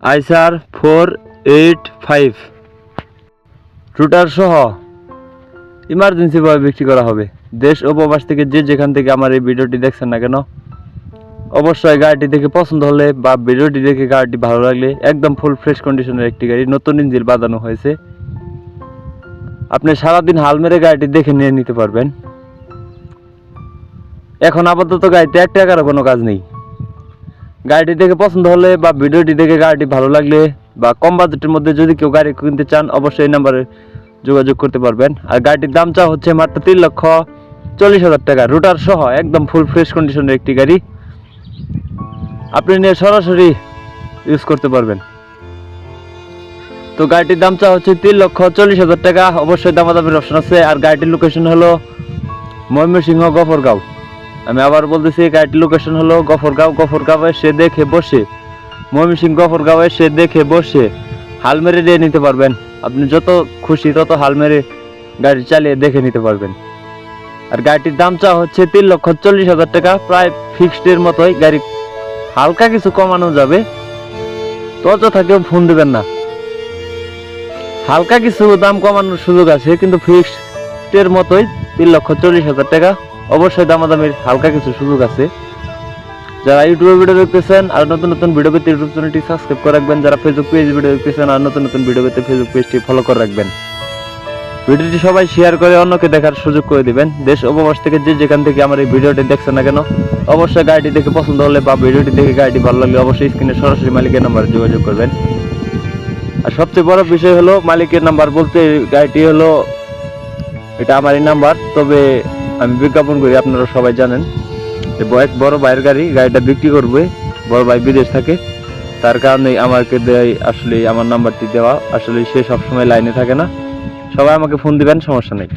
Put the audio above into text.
আইসার 485 রুটার সহ ইমার্জেন্সি ভাবে বিক্রি করা হবে। দেশ ও প্রবাস থেকে যে যেখান থেকে আমার এই ভিডিওটি দেখছেন না কেন, অবশ্যই গাড়িটি দেখে পছন্দ হলে বা ভিডিওটি দেখে গাড়িটি ভালো লাগলে, একদম ফুল ফ্রেশ কন্ডিশনের একটি গাড়ি, নতুন ইঞ্জিন বাঁধানো হয়েছে। আপনি সারাদিন হাল মেরে গাড়িটি দেখে নিয়ে নিতে পারবেন। এখন আপাতত গাড়িতে 1 টাকারও কোনো কাজ নেই। গাড়িটি দেখে পছন্দ হলে বা ভিডিওটি দেখে গাড়িটি ভালো লাগলে বা কম বাজেটের মধ্যে যদি কেউ গাড়ি কিনতে চান, অবশ্যই এই নাম্বারে যোগাযোগ করতে পারবেন। আর গাড়িটির দাম চা হচ্ছে মাত্র 3,40,000 টাকা, রুটার সহ একদম ফুল ফ্রেশ কন্ডিশনের একটি গাড়ি। আপনি নিয়ে সরাসরি ইউজ করতে পারবেন। তো গাড়িটির দাম চা হচ্ছে 3,40,000 টাকা, অবশ্যই দামাদামির অপশন আছে। আর গাড়িটির লোকেশন হলো ময়মনসিংহ গফরগাঁও। আমি আবার বলতেছি, গাড়িটির লোকেশন হলো গফরগাঁও সে দেখে বসে, ময়মনসিংহ গফরগাঁও সে দেখে বসে হাল মেরে দিয়ে নিতে পারবেন। আপনি যত খুশি তত হাল মেরে গাড়ি চালিয়ে দেখে নিতে পারবেন। আর গাড়িটির দাম চা হচ্ছে 3,40,000 টাকা, প্রায় ফিক্সড এর মতোই। গাড়ি হালকা কিছু কমানো যাবে, তো অযথা কেউ ফোন দেবেন না। হালকা কিছু দাম কমানোর সুযোগ আছে, কিন্তু ফিক্সড এর মতোই 3,40,000 টাকা। অবশ্যই দামাদামির হালকা কিছু সুযোগ আছে। যারা ইউটিউবে ভিডিও দেখতেছেন আর নতুন নতুন ভিডিও পেতে ইউটিউব চ্যানেলটি সাবস্ক্রাইব করে রাখবেন। যারা ফেসবুক পেজে ভিডিও দেখতেছেন আর নতুন নতুন ভিডিও পেতে ফেসবুক পেজটি ফলো করে রাখবেন। ভিডিওটি সবাই শেয়ার করে অন্যকে দেখার সুযোগ করে দিবেন। দেশ ও প্রবাস থেকে যে যেখান থেকে আমার এই ভিডিওটি দেখছেন না কেন, অবশ্যই গাড়িটি দেখে পছন্দ হলে বা ভিডিওটি দেখে গাড়িটি ভালো লাগলে অবশ্যই স্ক্রিনে সরাসরি মালিকের নাম্বারে যোগাযোগ করবেন। আর সবচেয়ে বড় বিষয় হলো, মালিকের নাম্বার বলতে গাড়িটি হলো, এটা আমারই নাম্বার, তবে আমি বিজ্ঞাপন করি, আপনারা সবাই জানেন। এক বড় ভাইয়ের গাড়ি, গাড়িটা বিক্রি করবে, বড় ভাই বিদেশ থাকে, তার কারণে আমাকে দেয় আসলে আমার নাম্বারটি দেওয়া। আসলে সে সবসময় লাইনে থাকে না, সবাই আমাকে ফোন দিবেন, সমস্যা নেই।